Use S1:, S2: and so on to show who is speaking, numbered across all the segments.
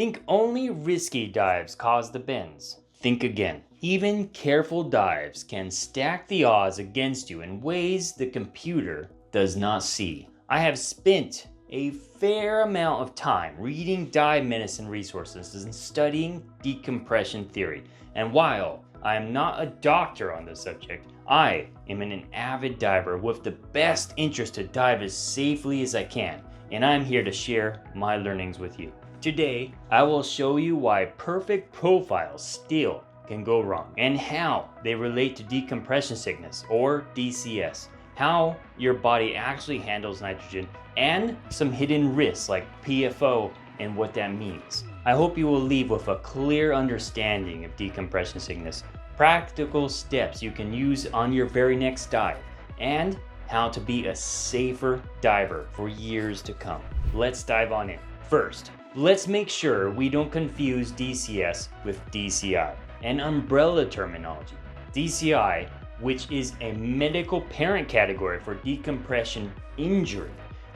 S1: Think only risky dives cause the bends. Think again. Even careful dives can stack the odds against you in ways the computer does not see. I have spent a fair amount of time reading dive medicine resources and studying decompression theory. And while I am not a doctor on the subject, I am an avid diver with the best interest to dive as safely as I can, and I'm here to share my learnings with you. Today, I will show you why perfect profiles still can go wrong and how they relate to decompression sickness or DCS, how your body actually handles nitrogen, and some hidden risks like PFO and what that means. I hope you will leave with a clear understanding of decompression sickness, practical steps you can use on your very next dive, and how to be a safer diver for years to come. Let's dive on in. First, let's make sure we don't confuse DCS with DCI, an umbrella terminology. DCI, which is a medical parent category for decompression injury,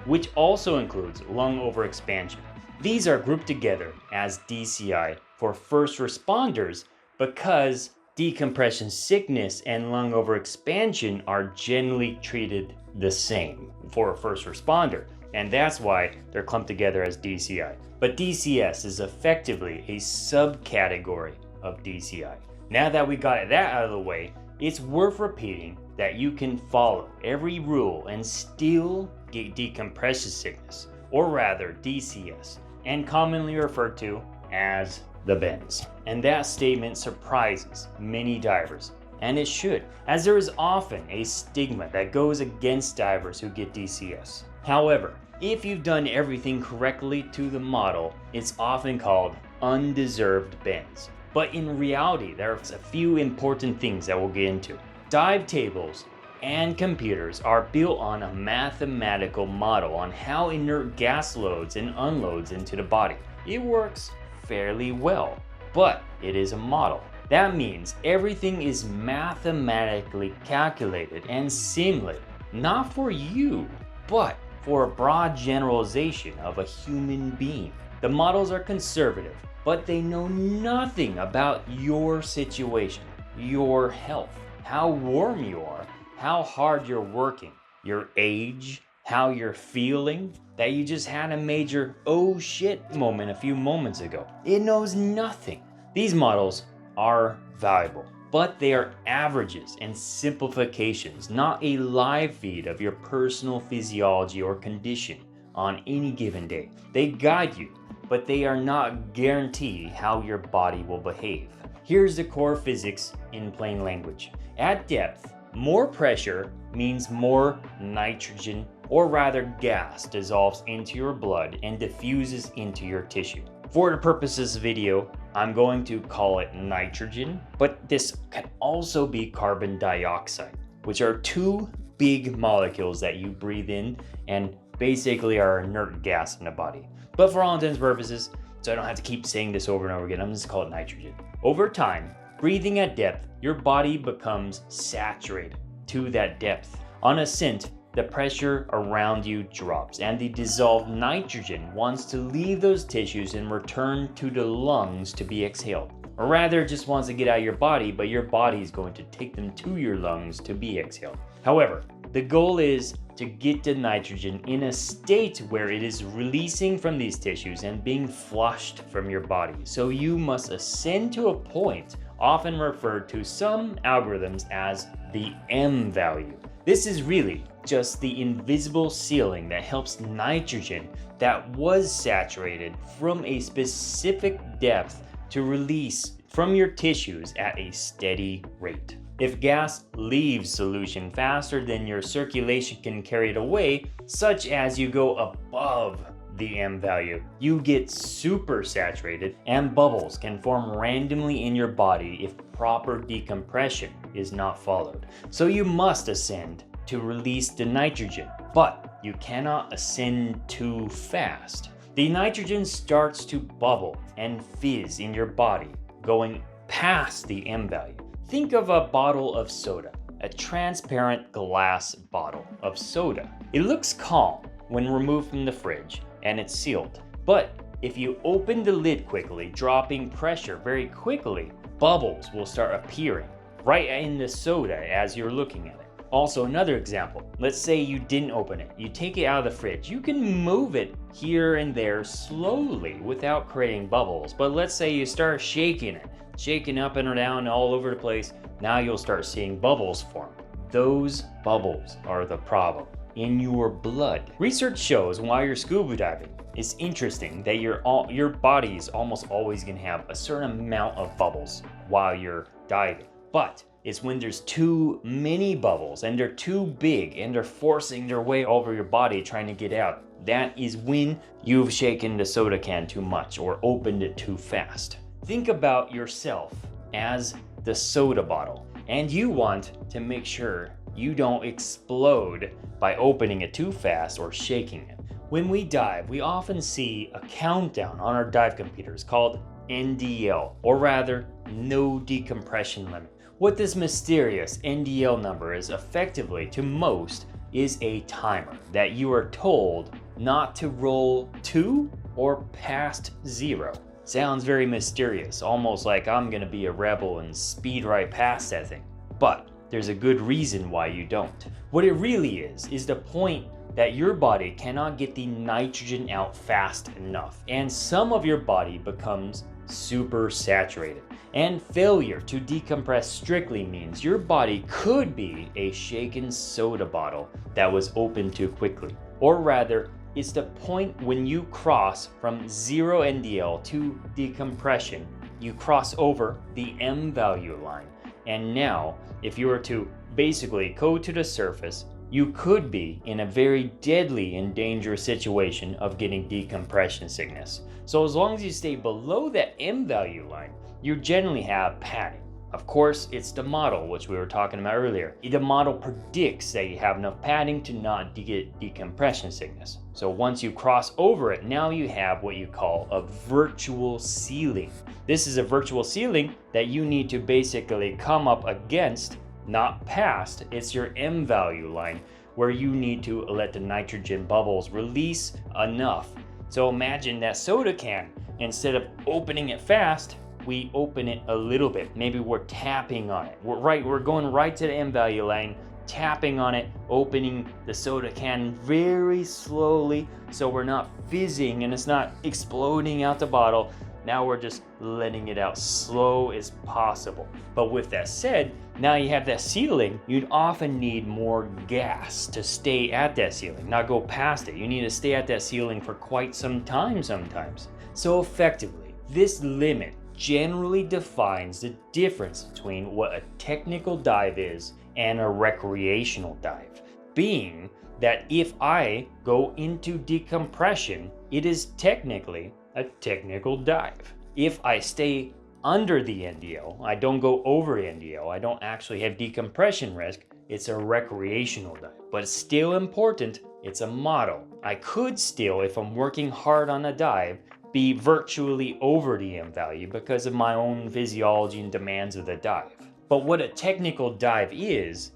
S1: which also includes lung overexpansion. These are grouped together as DCI for first responders because decompression sickness and lung overexpansion are generally treated the same for a first responder, and that's why they're clumped together as DCI. But DCS is effectively a subcategory of DCI. Now that we got that out of the way, it's worth repeating that you can follow every rule and still get decompression sickness, or rather DCS, and commonly referred to as the bends. And that statement surprises many divers, and it should, as there is often a stigma that goes against divers who get DCS. However, if you've done everything correctly to the model, it's often called undeserved bends. But in reality, there's a few important things that we'll get into. Dive tables and computers are built on a mathematical model on how inert gas loads and unloads into the body. It works fairly well, but it is a model. That means everything is mathematically calculated and simulated, not for you, but for a broad generalization of a human being. The models are conservative, but they know nothing about your situation, your health, how warm you are, how hard you're working, your age, how you're feeling, that you just had a major oh shit moment a few moments ago. It knows nothing. These models are valuable, but they are averages and simplifications, not a live feed of your personal physiology or condition on any given day. They guide you, but they are not guarantee how your body will behave. Here's the core physics in plain language. At depth, more pressure means more nitrogen, or rather gas, dissolves into your blood and diffuses into your tissue. For the purposes of video, I'm going to call it nitrogen, but this can also be carbon dioxide, which are two big molecules that you breathe in and basically are inert gas in the body. But for all intents and purposes, so I don't have to keep saying this over and over again, I'm just calling it nitrogen. Over time, breathing at depth, your body becomes saturated to that depth. On ascent, the pressure around you drops and the dissolved nitrogen wants to leave those tissues and return to the lungs to be exhaled. Or rather, it just wants to get out of your body, but your body is going to take them to your lungs to be exhaled. However, the goal is to get the nitrogen in a state where it is releasing from these tissues and being flushed from your body. So you must ascend to a point often referred to some algorithms as the M value. This is really just the invisible ceiling that helps nitrogen that was saturated from a specific depth to release from your tissues at a steady rate. If gas leaves solution faster than your circulation can carry it away, such as you go above the M value, you get supersaturated and bubbles can form randomly in your body if proper decompression is not followed. So you must ascend to release the nitrogen, but you cannot ascend too fast. The nitrogen starts to bubble and fizz in your body, going past the M value. Think of a bottle of soda, a transparent glass bottle of soda. It looks calm when removed from the fridge and it's sealed, but If you open the lid quickly, dropping pressure very quickly, bubbles will start appearing right in the soda as you're looking at it. Also, another example, let's say you didn't open it. You take it out of the fridge. You can move it here and there slowly without creating bubbles. But let's say you start shaking it, shaking up and down all over the place. Now you'll start seeing bubbles form. Those bubbles are the problem in your blood. Research shows while you're scuba diving, it's interesting that your body is almost always going to have a certain amount of bubbles while you're diving. But it's when there's too many bubbles and they're too big and they're forcing their way over your body trying to get out. That is when you've shaken the soda can too much or opened it too fast. Think about yourself as the soda bottle, and you want to make sure you don't explode by opening it too fast or shaking it. When we dive, we often see a countdown on our dive computers called NDL, or rather, no decompression limit. What this mysterious NDL number is effectively, to most, is a timer that you are told not to roll to or past 0. Sounds very mysterious, almost like I'm gonna be a rebel and speed right past that thing. But there's a good reason why you don't. What it really is the point that your body cannot get the nitrogen out fast enough, and some of your body becomes supersaturated. And failure to decompress strictly means your body could be a shaken soda bottle that was opened too quickly. Or rather, it's the point when you cross from 0 NDL to decompression, you cross over the M value line. And now, if you were to basically go to the surface, you could be in a very deadly and dangerous situation of getting decompression sickness. So as long as you stay below that M value line, you generally have padding. Of course, it's the model, which we were talking about earlier. The model predicts that you have enough padding to not get decompression sickness. So once you cross over it, now you have what you call a virtual ceiling. This is a virtual ceiling that you need to basically come up against, not past. It's your M value line where you need to let the nitrogen bubbles release enough. So imagine that soda can, instead of opening it fast, we open it a little bit. Maybe we're tapping on it. We're going right to the M value line, tapping on it, opening the soda can very slowly so we're not fizzing and it's not exploding out the bottle. Now we're just letting it out slow as possible. But with that said, now you have that ceiling, you'd often need more gas to stay at that ceiling, not go past it. You need to stay at that ceiling for quite some time sometimes. So effectively, this limit generally defines the difference between what a technical dive is and a recreational dive, being that if I go into decompression, it is technically a technical dive. If I stay under the NDL, I don't go over NDL, I don't actually have decompression risk, it's a recreational dive. But it's still important, it's a model. I could still, if I'm working hard on a dive, be virtually over the M value because of my own physiology and demands of the dive. But what a technical dive is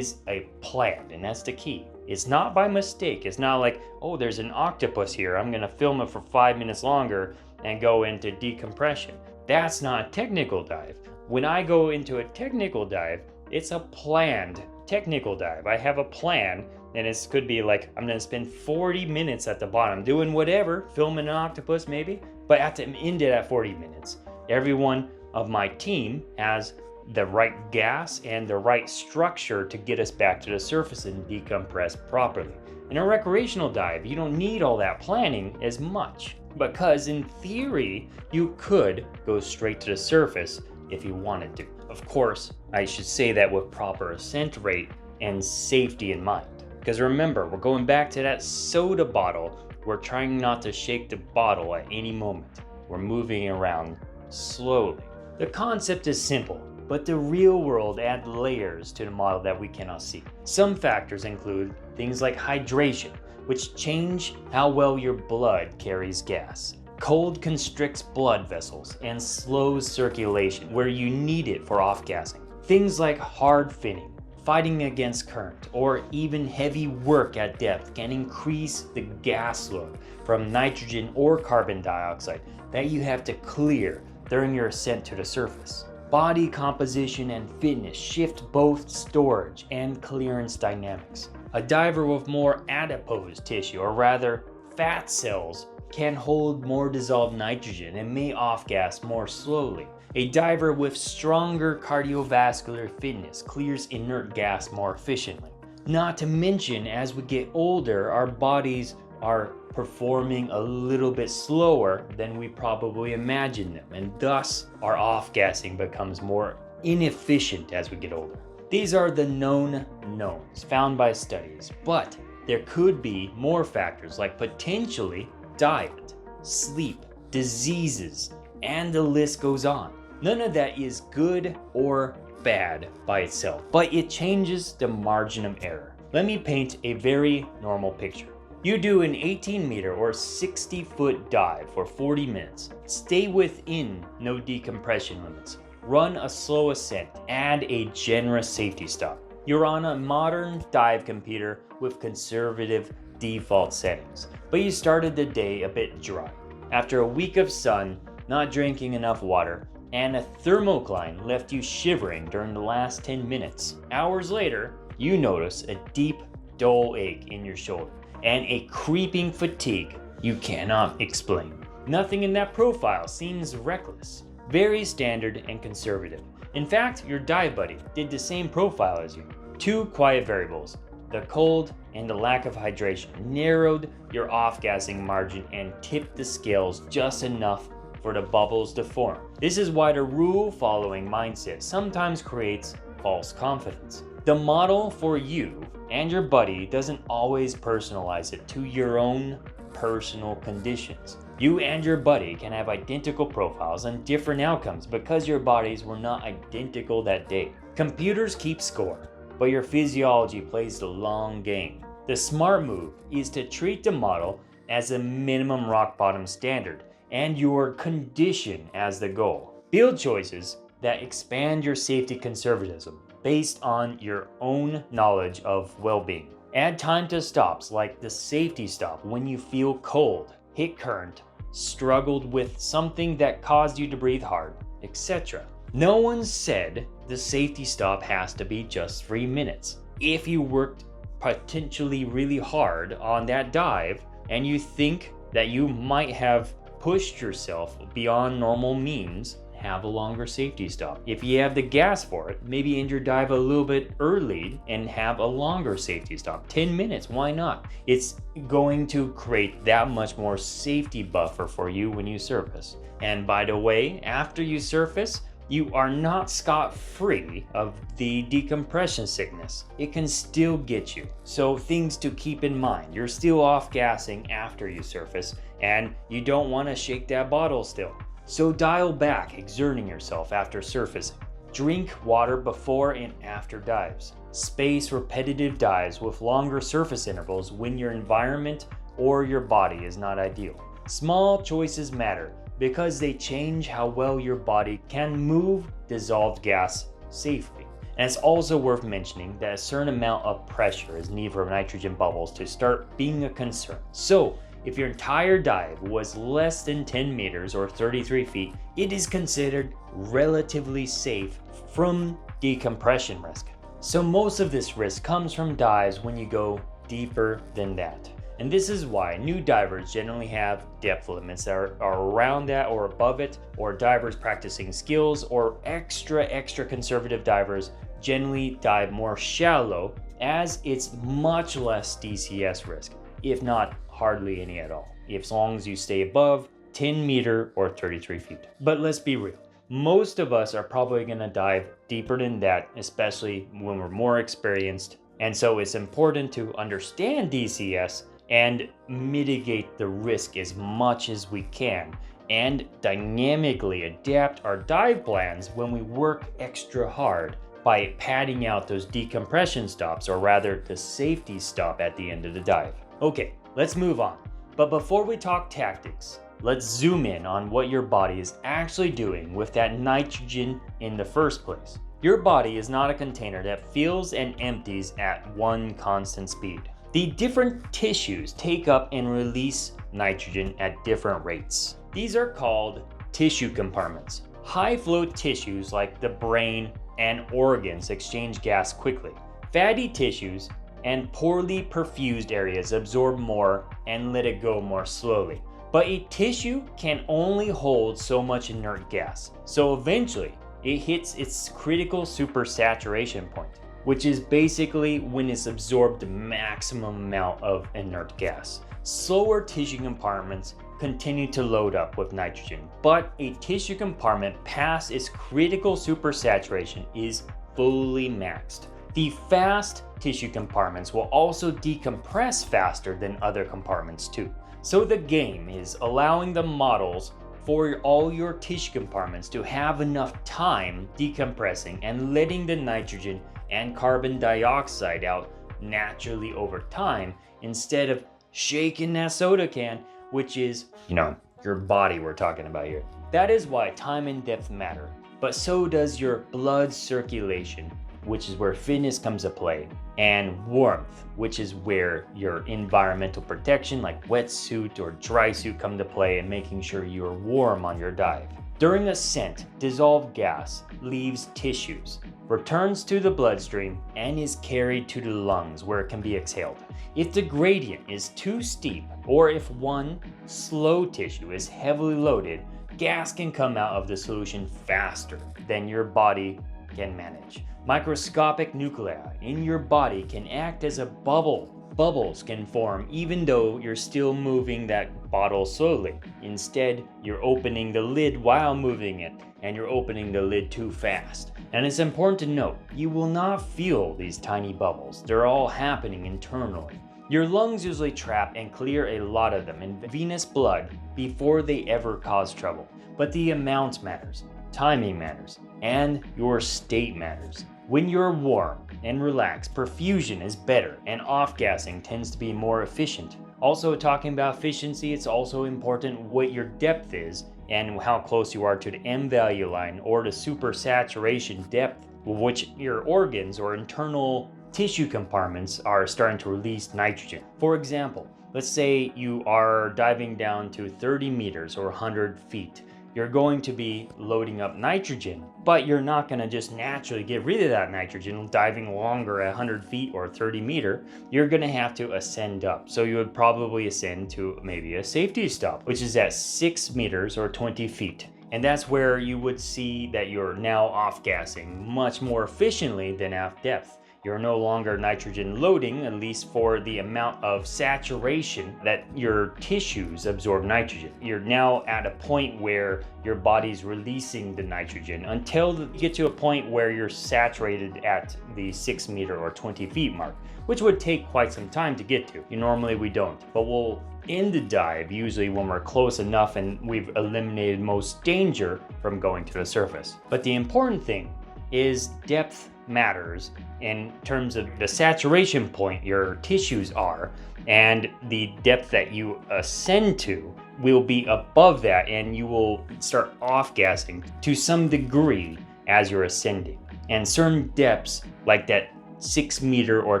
S1: a plan, and that's the key. It's not by mistake. It's not like, oh, there's an octopus here, I'm gonna film it for 5 minutes longer and go into decompression. That's not a technical dive. When I go into a technical dive, it's a planned technical dive. I have a plan, and it could be like, I'm gonna spend 40 minutes at the bottom doing whatever, filming an octopus maybe, but at the end of that 40 minutes, everyone of my team has the right gas and the right structure to get us back to the surface and decompress properly. In a recreational dive, you don't need all that planning as much, because in theory, you could go straight to the surface if you wanted to. Of course, I should say that with proper ascent rate and safety in mind. Because remember, we're going back to that soda bottle. We're trying not to shake the bottle at any moment. We're moving around slowly. The concept is simple, but the real world adds layers to the model that we cannot see. Some factors include things like hydration, which change how well your blood carries gas. Cold constricts blood vessels and slows circulation where you need it for off-gassing. Things like hard finning, fighting against current, or even heavy work at depth can increase the gas load from nitrogen or carbon dioxide that you have to clear during your ascent to the surface. Body composition and fitness shift both storage and clearance dynamics. A diver with more adipose tissue, or rather fat cells, can hold more dissolved nitrogen and may off-gas more slowly. A diver with stronger cardiovascular fitness clears inert gas more efficiently. Not to mention, as we get older, our bodies are performing a little bit slower than we probably imagined them, and thus our off-gassing becomes more inefficient as we get older. These are the known knowns found by studies, but there could be more factors like potentially diet, sleep, diseases, and the list goes on. None of that is good or bad by itself, but it changes the margin of error. Let me paint a very normal picture. You do an 18-meter or 60-foot dive for 40 minutes. Stay within no decompression limits. Run a slow ascent. Add a generous safety stop. You're on a modern dive computer with conservative default settings, but you started the day a bit dry. After a week of sun, not drinking enough water, and a thermocline left you shivering during the last 10 minutes. Hours later, you notice a deep, dull ache in your shoulder and a creeping fatigue you cannot explain. Nothing in that profile seems reckless, very standard and conservative. In fact, your dive buddy did the same profile as you. Two quiet variables, the cold and the lack of hydration, narrowed your off-gassing margin and tipped the scales just enough for the bubbles to form. This is why the rule-following mindset sometimes creates false confidence. The model for you and your buddy doesn't always personalize it to your own personal conditions. You and your buddy can have identical profiles and different outcomes because your bodies were not identical that day. Computers keep score, but your physiology plays the long game. The smart move is to treat the model as a minimum rock bottom standard and your condition as the goal. Build choices that expand your safety conservatism based on your own knowledge of well-being. Add time to stops like the safety stop when you feel cold, hit current, struggled with something that caused you to breathe hard, etc. No one said the safety stop has to be just 3 minutes. If you worked potentially really hard on that dive and you think that you might have pushed yourself beyond normal means, have a longer safety stop. If you have the gas for it, maybe end your dive a little bit early and have a longer safety stop. 10 minutes, why not? It's going to create that much more safety buffer for you when you surface. And by the way, after you surface, you are not scot-free of the decompression sickness. It can still get you. So things to keep in mind. You're still off-gassing after you surface, and you don't want to shake that bottle still. So dial back exerting yourself after surfacing. Drink water before and after dives. Space repetitive dives with longer surface intervals when your environment or your body is not ideal. Small choices matter because they change how well your body can move dissolved gas safely. And it's also worth mentioning that a certain amount of pressure is needed for nitrogen bubbles to start being a concern. So if your entire dive was less than 10 meters or 33 feet, it is considered relatively safe from decompression risk. So most of this risk comes from dives when you go deeper than that. And this is why new divers generally have depth limits that are around that or above it, or divers practicing skills, or extra conservative divers generally dive more shallow as it's much less DCS risk, if not hardly any at all, as long as you stay above 10 meter or 33 feet. But let's be real. Most of us are probably gonna dive deeper than that, especially when we're more experienced. And so it's important to understand DCS and mitigate the risk as much as we can, and dynamically adapt our dive plans when we work extra hard by padding out those decompression stops, or rather the safety stop at the end of the dive. Okay, let's move on. But before we talk tactics, let's zoom in on what your body is actually doing with that nitrogen in the first place. Your body is not a container that fills and empties at one constant speed. The different tissues take up and release nitrogen at different rates. These are called tissue compartments. High flow tissues like the brain and organs exchange gas quickly. Fatty tissues and poorly perfused areas absorb more and let it go more slowly. But a tissue can only hold so much inert gas, so eventually it hits its critical supersaturation point, which is basically when it's absorbed the maximum amount of inert gas. Slower tissue compartments continue to load up with nitrogen, but a tissue compartment past its critical supersaturation is fully maxed. The fast tissue compartments will also decompress faster than other compartments too. So the game is allowing the models for all your tissue compartments to have enough time decompressing and letting the nitrogen and carbon dioxide out naturally over time instead of shaking that soda can, which is, your body we're talking about here. That is why time and depth matter, but so does your blood circulation, which is where fitness comes to play, and warmth, which is where your environmental protection like wetsuit or dry suit come to play and making sure you're warm on your dive. During ascent, dissolved gas leaves tissues, returns to the bloodstream, and is carried to the lungs where it can be exhaled. If the gradient is too steep, or if one slow tissue is heavily loaded, gas can come out of the solution faster than your body can manage. Microscopic nuclei in your body can act as a bubble. Bubbles can form even though you're still moving that bottle slowly. Instead, you're opening the lid while moving it, and you're opening the lid too fast. And it's important to note, you will not feel these tiny bubbles. They're all happening internally. Your lungs usually trap and clear a lot of them in venous blood before they ever cause trouble. But the amount matters, timing matters, and your state matters. When you're warm and relaxed, perfusion is better and off-gassing tends to be more efficient. Also, talking about efficiency, it's also important what your depth is and how close you are to the M value line or the supersaturation depth, which your organs or internal tissue compartments are starting to release nitrogen. For example, let's say you are diving down to 30 meters or 100 feet. You're going to be loading up nitrogen, but you're not going to just naturally get rid of that nitrogen diving longer at 100 feet or 30 meter. You're going to have to ascend up. So you would probably ascend to maybe a safety stop, which is at 6 meters or 20 feet. And that's where you would see that you're now off-gassing much more efficiently than at depth. You're no longer nitrogen loading, at least for the amount of saturation that your tissues absorb nitrogen. You're now at a point where your body's releasing the nitrogen until you get to a point where you're saturated at the 6 meter or 20 feet mark, which would take quite some time to get to. Normally we don't, but we'll end the dive usually when we're close enough and we've eliminated most danger from going to the surface. But the important thing is depth matters in terms of the saturation point your tissues are, and the depth that you ascend to will be above that, and you will start off-gassing to some degree as you're ascending. And certain depths like that 6 meter or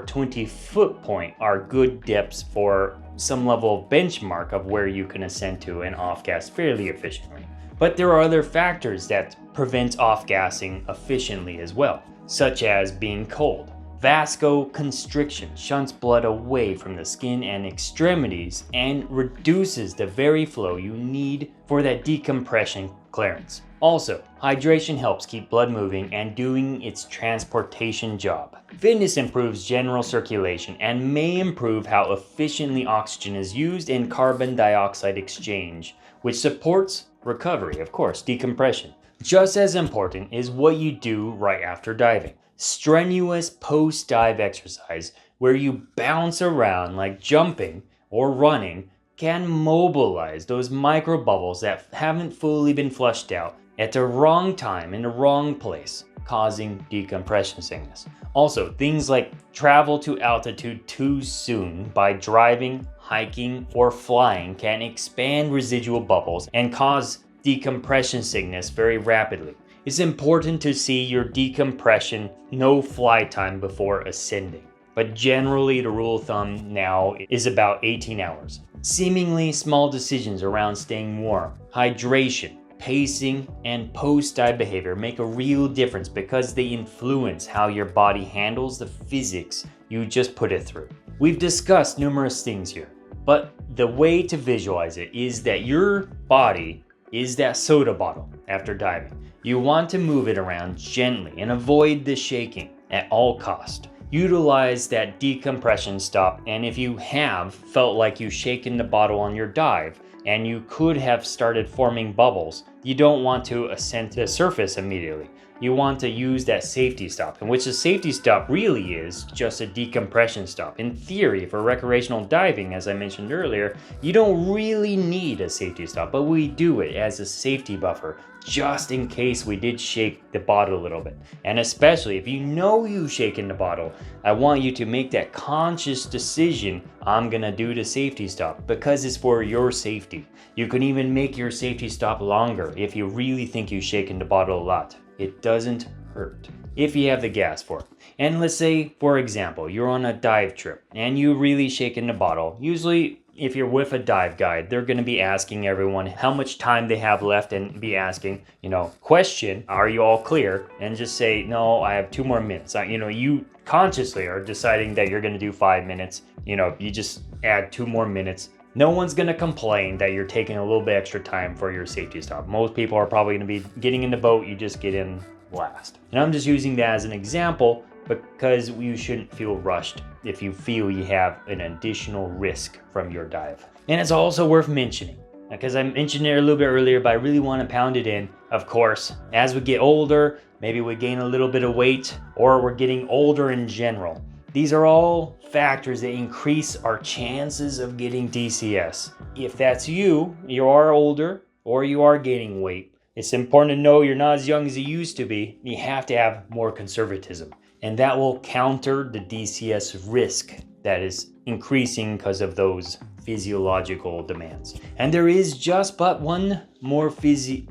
S1: 20 foot point are good depths for some level of benchmark of where you can ascend to and off-gas fairly efficiently. But there are other factors that prevent off-gassing efficiently as well, such as being cold. Vasoconstriction shunts blood away from the skin and extremities and reduces the very flow you need for that decompression clearance. Also, hydration helps keep blood moving and doing its transportation job. Fitness improves general circulation and may improve how efficiently oxygen is used in carbon dioxide exchange, which supports recovery, of course, decompression. Just as important is what you do right after diving. Strenuous post-dive exercise where you bounce around like jumping or running can mobilize those microbubbles that haven't fully been flushed out at the wrong time in the wrong place, causing decompression sickness. Also, things like travel to altitude too soon by driving, hiking, or flying can expand residual bubbles and cause decompression sickness very rapidly. It's important to see your decompression no fly time before ascending. But generally the rule of thumb now is about 18 hours. Seemingly small decisions around staying warm, hydration, pacing, and post-dive behavior make a real difference because they influence how your body handles the physics you just put it through. We've discussed numerous things here, but the way to visualize it is that your body is that soda bottle after diving. You want to move it around gently and avoid the shaking at all costs. Utilize that decompression stop, and if you have felt like you've shaken the bottle on your dive and you could have started forming bubbles, you don't want to ascend to the surface immediately. You want to use that safety stop, in which the safety stop really is just a decompression stop. In theory, for recreational diving, as I mentioned earlier, you don't really need a safety stop, but we do it as a safety buffer, just in case we did shake the bottle a little bit. And especially if you know you've shaken the bottle, I want you to make that conscious decision, I'm gonna do the safety stop, because it's for your safety. You can even make your safety stop longer if you really think you've shaken the bottle a lot. It doesn't hurt if you have the gas for it. And let's say, for example, you're on a dive trip and you really shaken the bottle. Usually, if you're with a dive guide, they're going to be asking everyone how much time they have left and be asking, question, are you all clear? And just say, no, I have 2 more minutes. You consciously are deciding that you're going to do 5 minutes. You just add 2 more minutes. No one's going to complain that you're taking a little bit extra time for your safety stop. Most people are probably going to be getting in the boat, you just get in last. And I'm just using that as an example because you shouldn't feel rushed if you feel you have an additional risk from your dive. And it's also worth mentioning, because I mentioned it a little bit earlier, but I really want to pound it in. Of course, as we get older, maybe we gain a little bit of weight, or we're getting older in general. These are all factors that increase our chances of getting DCS. If that's you, you are older or you are gaining weight, it's important to know you're not as young as you used to be. You have to have more conservatism, and that will counter the DCS risk that is increasing because of those physiological demands. And there is just but one more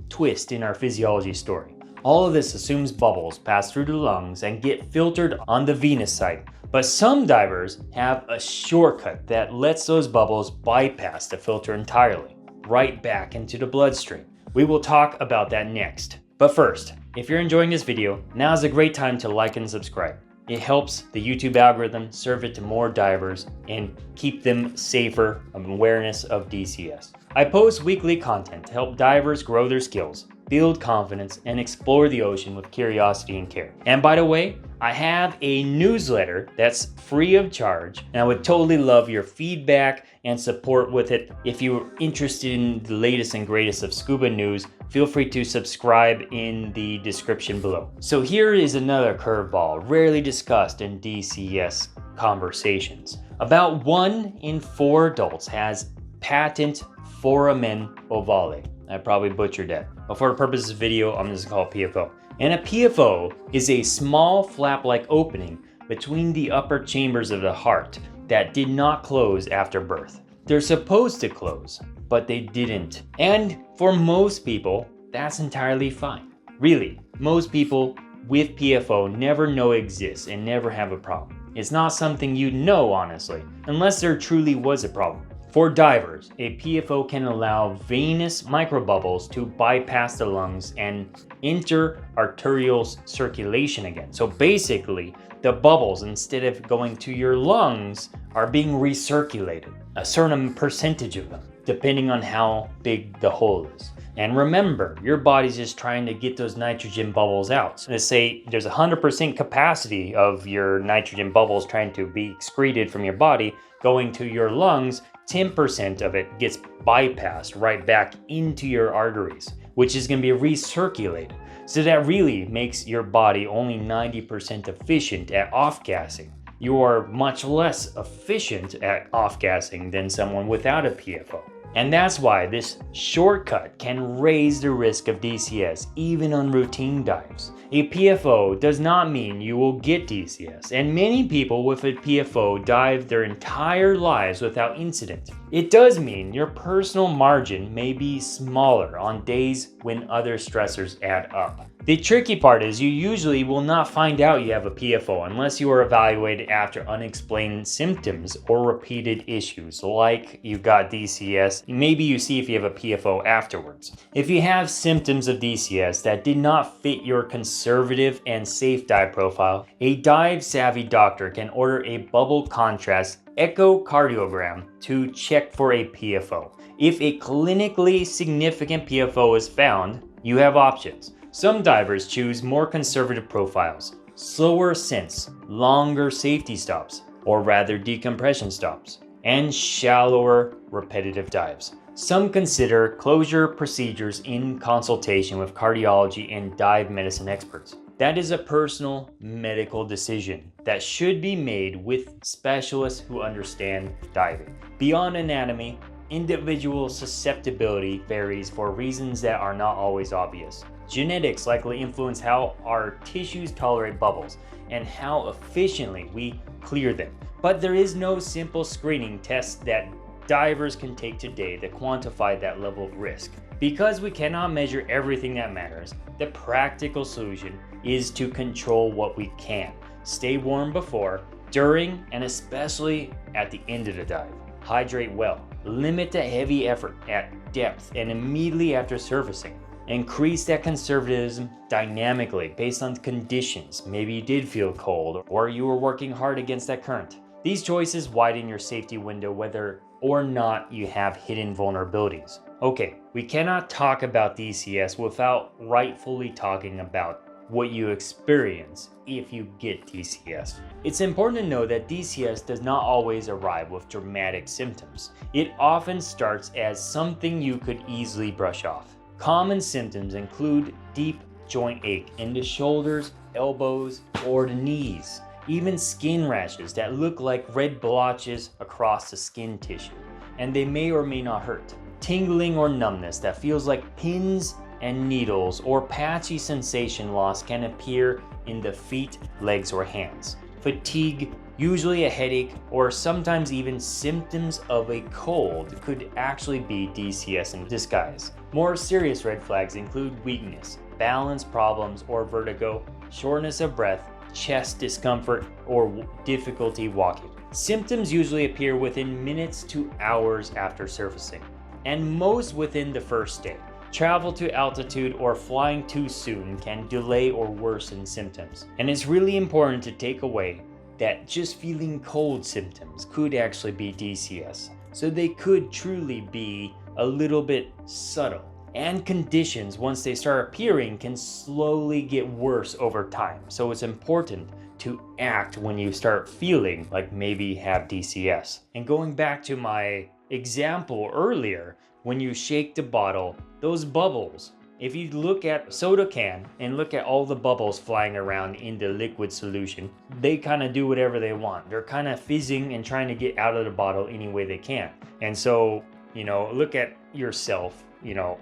S1: twist in our physiology story. All of this assumes bubbles pass through the lungs and get filtered on the venous side. But some divers have a shortcut that lets those bubbles bypass the filter entirely, right back into the bloodstream. We will talk about that next. But first, if you're enjoying this video, now is a great time to like and subscribe. It helps the YouTube algorithm serve it to more divers and keep them safer of awareness of DCS. I post weekly content to help divers grow their skills, build confidence, and explore the ocean with curiosity and care. And by the way, I have a newsletter that's free of charge, and I would totally love your feedback and support with it. If you're interested in the latest and greatest of scuba news, feel free to subscribe in the description below. So here is another curveball rarely discussed in DCS conversations. About 1 in 4 adults has patent foramen ovale. I probably butchered that, but for the purpose of this video, I'm just gonna call it PFO. And a PFO is a small flap-like opening between the upper chambers of the heart that did not close after birth. They're supposed to close, but they didn't. And for most people, that's entirely fine. Really, most people with PFO never know it exists and never have a problem. It's not something you'd know, honestly, unless there truly was a problem. For divers, a PFO can allow venous microbubbles to bypass the lungs and enter arterial circulation again. So basically, the bubbles, instead of going to your lungs, are being recirculated, a certain percentage of them, depending on how big the hole is. And remember, your body's just trying to get those nitrogen bubbles out. So let's say there's 100% capacity of your nitrogen bubbles trying to be excreted from your body going to your lungs. 10% of it gets bypassed right back into your arteries, which is going to be recirculated. So that really makes your body only 90% efficient at off-gassing. You are much less efficient at off-gassing than someone without a PFO. And that's why this shortcut can raise the risk of DCS even on routine dives. A PFO does not mean you will get DCS, and many people with a PFO dive their entire lives without incident. It does mean your personal margin may be smaller on days when other stressors add up. The tricky part is you usually will not find out you have a PFO unless you are evaluated after unexplained symptoms or repeated issues, like you got DCS. Maybe you see if you have a PFO afterwards. If you have symptoms of DCS that did not fit your conservative and safe dive profile, a dive-savvy doctor can order a bubble contrast echocardiogram to check for a PFO. If a clinically significant PFO is found, you have options. Some divers choose more conservative profiles, slower ascents, longer safety stops, or rather decompression stops, and shallower repetitive dives. Some consider closure procedures in consultation with cardiology and dive medicine experts. That is a personal medical decision that should be made with specialists who understand diving. Beyond anatomy, individual susceptibility varies for reasons that are not always obvious. Genetics likely influence how our tissues tolerate bubbles and how efficiently we clear them. But there is no simple screening test that divers can take today to quantify that level of risk. Because we cannot measure everything that matters, the practical solution is to control what we can. Stay warm before, during, and especially at the end of the dive. Hydrate well. Limit the heavy effort at depth and immediately after surfacing. Increase that conservatism dynamically based on conditions. Maybe you did feel cold or you were working hard against that current. These choices widen your safety window whether or not you have hidden vulnerabilities. Okay, we cannot talk about DCS without rightfully talking about what you experience if you get DCS. It's important to know that DCS does not always arrive with dramatic symptoms. It often starts as something you could easily brush off. Common symptoms include deep joint ache in the shoulders, elbows, or the knees. Even skin rashes that look like red blotches across the skin tissue, and they may or may not hurt. Tingling or numbness that feels like pins and needles or patchy sensation loss can appear in the feet, legs, or hands. Fatigue, usually a headache, or sometimes even symptoms of a cold could actually be DCS in disguise. More serious red flags include weakness, balance problems or vertigo, shortness of breath, chest discomfort, or difficulty walking. Symptoms usually appear within minutes to hours after surfacing, and most within the first day. Travel to altitude or flying too soon can delay or worsen symptoms. And it's really important to take away that just feeling cold symptoms could actually be DCS. So they could truly be a little bit subtle. And conditions, once they start appearing, can slowly get worse over time. So it's important to act when you start feeling like maybe you have DCS. And going back to my example earlier, when you shake the bottle, those bubbles, if you look at a soda can and look at all the bubbles flying around in the liquid solution, they kind of do whatever they want. They're kind of fizzing and trying to get out of the bottle any way they can. And so, look at yourself,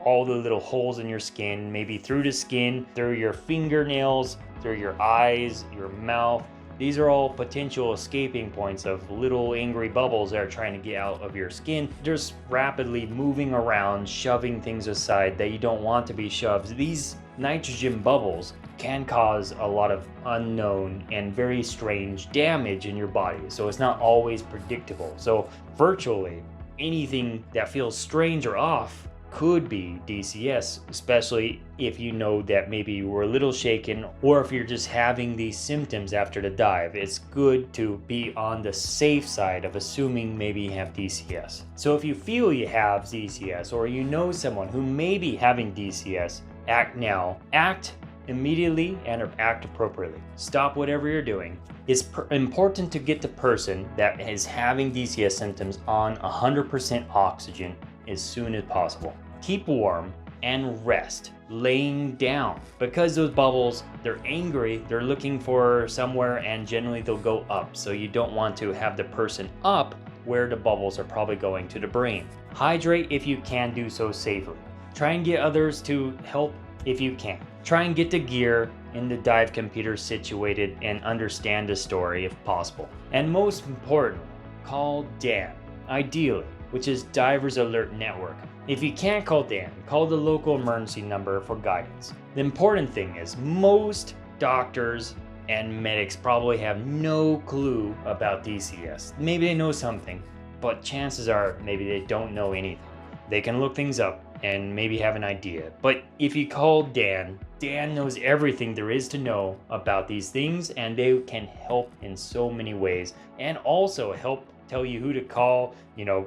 S1: all the little holes in your skin, maybe through the skin, through your fingernails, through your eyes, your mouth. These are all potential escaping points of little angry bubbles that are trying to get out of your skin, just rapidly moving around, shoving things aside that you don't want to be shoved. These nitrogen bubbles can cause a lot of unknown and very strange damage in your body, so it's not always predictable. So virtually anything that feels strange or off could be DCS, especially if you know that maybe you were a little shaken or if you're just having these symptoms after the dive. It's good to be on the safe side of assuming maybe you have DCS. So if you feel you have DCS or you know someone who may be having DCS, act now. Act immediately and act appropriately. Stop whatever you're doing. It's important to get the person that is having DCS symptoms on 100% oxygen as soon as possible. Keep warm and rest, laying down, because those bubbles, they're angry, they're looking for somewhere, and generally they'll go up. So you don't want to have the person up where the bubbles are probably going to the brain. Hydrate if you can do so safely. Try and get others to help if you can. Try and get the gear in the dive computer situated and understand the story if possible. And most important, call Dan, ideally, which is Divers Alert Network. If you can't call Dan, call the local emergency number for guidance. The important thing is most doctors and medics probably have no clue about DCS. Maybe they know something, but chances are maybe they don't know anything. They can look things up and maybe have an idea. But if you call Dan knows everything there is to know about these things, and they can help in so many ways, and also help tell you who to call,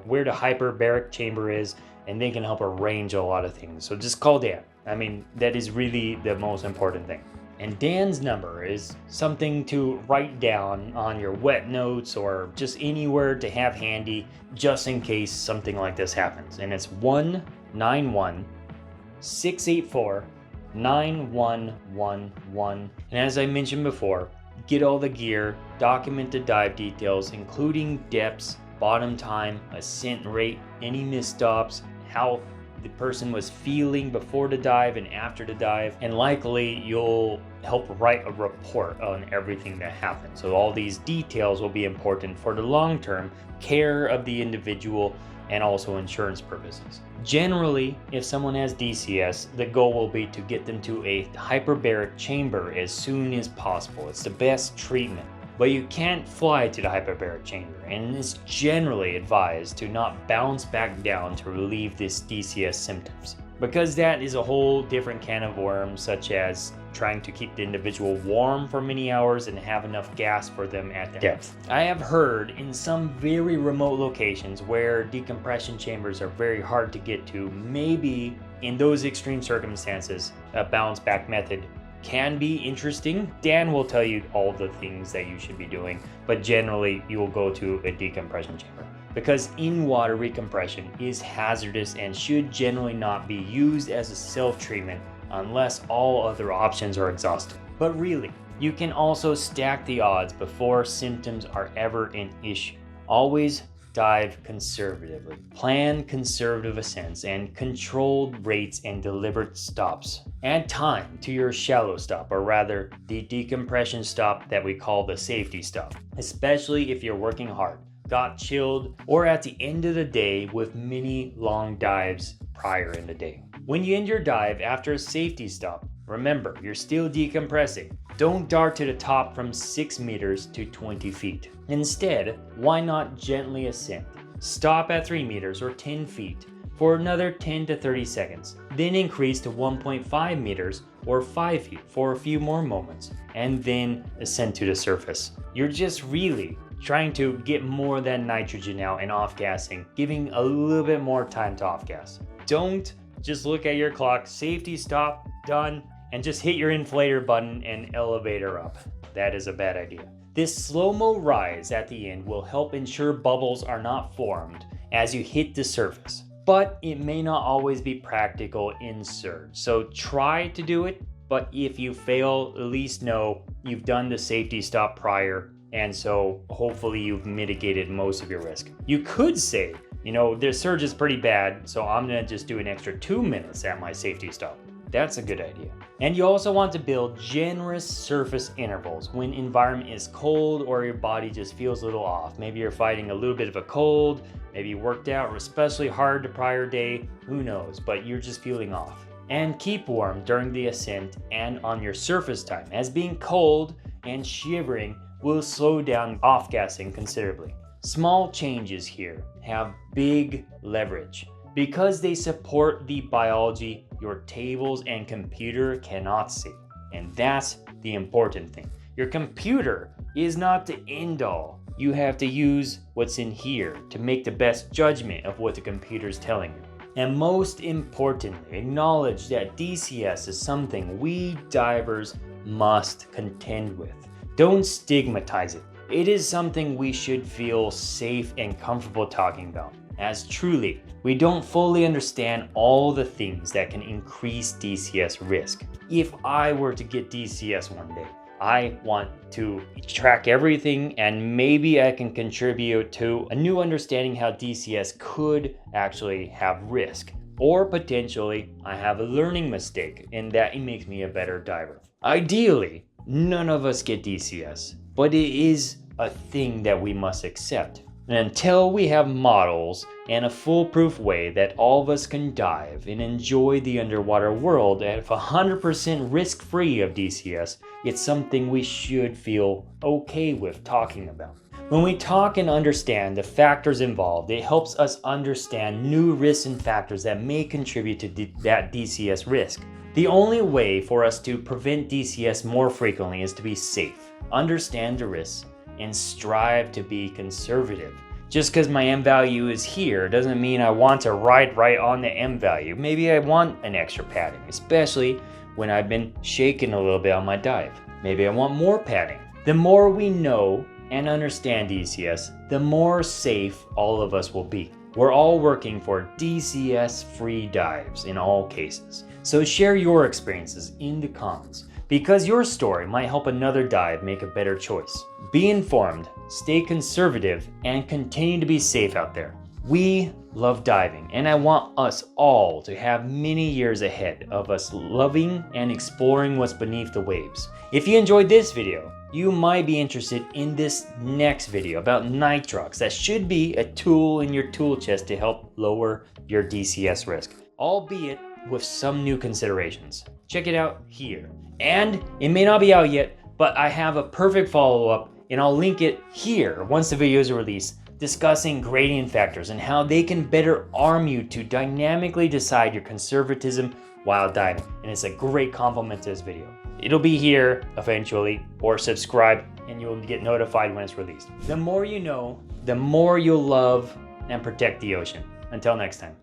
S1: where the hyperbaric chamber is, and they can help arrange a lot of things. So just call Dan. I mean, that is really the most important thing. And Dan's number is something to write down on your wet notes or just anywhere to have handy just in case something like this happens. And it's 191-684-9111. And as I mentioned before, get all the gear, document the dive details, including depths, bottom time, ascent rate, any misstops, how the person was feeling before the dive and after the dive, and likely you'll help write a report on everything that happened. So all these details will be important for the long-term care of the individual and also insurance purposes. Generally, if someone has DCS, the goal will be to get them to a hyperbaric chamber as soon as possible. It's the best treatment. But you can't fly to the hyperbaric chamber, and it's generally advised to not bounce back down to relieve this DCS symptoms, because that is a whole different can of worms, such as trying to keep the individual warm for many hours and have enough gas for them at depth. I have heard in some very remote locations where decompression chambers are very hard to get to, maybe in those extreme circumstances, a bounce back method can be interesting. Dan will tell you all the things that you should be doing, but generally you will go to a decompression chamber, because in-water recompression is hazardous and should generally not be used as a self-treatment unless all other options are exhausted. But really, you can also stack the odds before symptoms are ever an issue. Always dive conservatively. Plan conservative ascents and controlled rates and deliberate stops. Add time to your shallow stop, or rather the decompression stop that we call the safety stop, especially if you're working hard, got chilled, or at the end of the day with many long dives prior in the day. When you end your dive after a safety stop, remember, you're still decompressing. Don't dart to the top from 6 meters to 20 feet. Instead, why not gently ascend? Stop at 3 meters or 10 feet for another 10 to 30 seconds, then increase to 1.5 meters or 5 feet for a few more moments, and then ascend to the surface. You're just really trying to get more of that nitrogen out and off-gassing, giving a little bit more time to off-gas. Don't just look at your clock, safety stop, done, and just hit your inflator button and elevator up. That is a bad idea. This slow-mo rise at the end will help ensure bubbles are not formed as you hit the surface, but it may not always be practical in surge. So try to do it, but if you fail, at least know you've done the safety stop prior, and so hopefully you've mitigated most of your risk. You could say, the surge is pretty bad, so I'm gonna just do an extra 2 minutes at my safety stop. That's a good idea. And you also want to build generous surface intervals when environment is cold or your body just feels a little off. Maybe you're fighting a little bit of a cold, maybe you worked out or especially hard the prior day, who knows, but you're just feeling off. And keep warm during the ascent and on your surface time, as being cold and shivering will slow down off-gassing considerably. Small changes here have big leverage because they support the biology your tables and computer cannot see. And that's the important thing. Your computer is not the end all. You have to use what's in here to make the best judgment of what the computer is telling you. And most importantly, acknowledge that DCS is something we divers must contend with. Don't stigmatize it. It is something we should feel safe and comfortable talking about, as truly, we don't fully understand all the things that can increase DCS risk. If I were to get DCS one day, I want to track everything, and maybe I can contribute to a new understanding how DCS could actually have risk. Or potentially, I have a learning mistake and that it makes me a better diver. Ideally, none of us get DCS, but it is a thing that we must accept. And until we have models and a foolproof way that all of us can dive and enjoy the underwater world at 100% risk-free of DCS, it's something we should feel okay with talking about. When we talk and understand the factors involved, it helps us understand new risks and factors that may contribute to that DCS risk. The only way for us to prevent DCS more frequently is to be safe, understand the risks, and strive to be conservative. Just because my M value is here doesn't mean I want to ride right on the M value. Maybe I want an extra padding, especially when I've been shaking a little bit on my dive. Maybe I want more padding. The more we know and understand DCS, the more safe all of us will be. We're all working for DCS-free dives in all cases. So share your experiences in the comments, because your story might help another dive make a better choice. Be informed, stay conservative, and continue to be safe out there. We love diving, and I want us all to have many years ahead of us loving and exploring what's beneath the waves. If you enjoyed this video, you might be interested in this next video about nitrox that should be a tool in your tool chest to help lower your DCS risk, albeit with some new considerations. Check it out here. And it may not be out yet, but I have a perfect follow-up, and I'll link it here once the video is released, discussing gradient factors and how they can better arm you to dynamically decide your conservatism while diving. And it's a great complement to this video. It'll be here eventually, or subscribe and you'll get notified when it's released. The more you know, the more you'll love and protect the ocean. Until next time.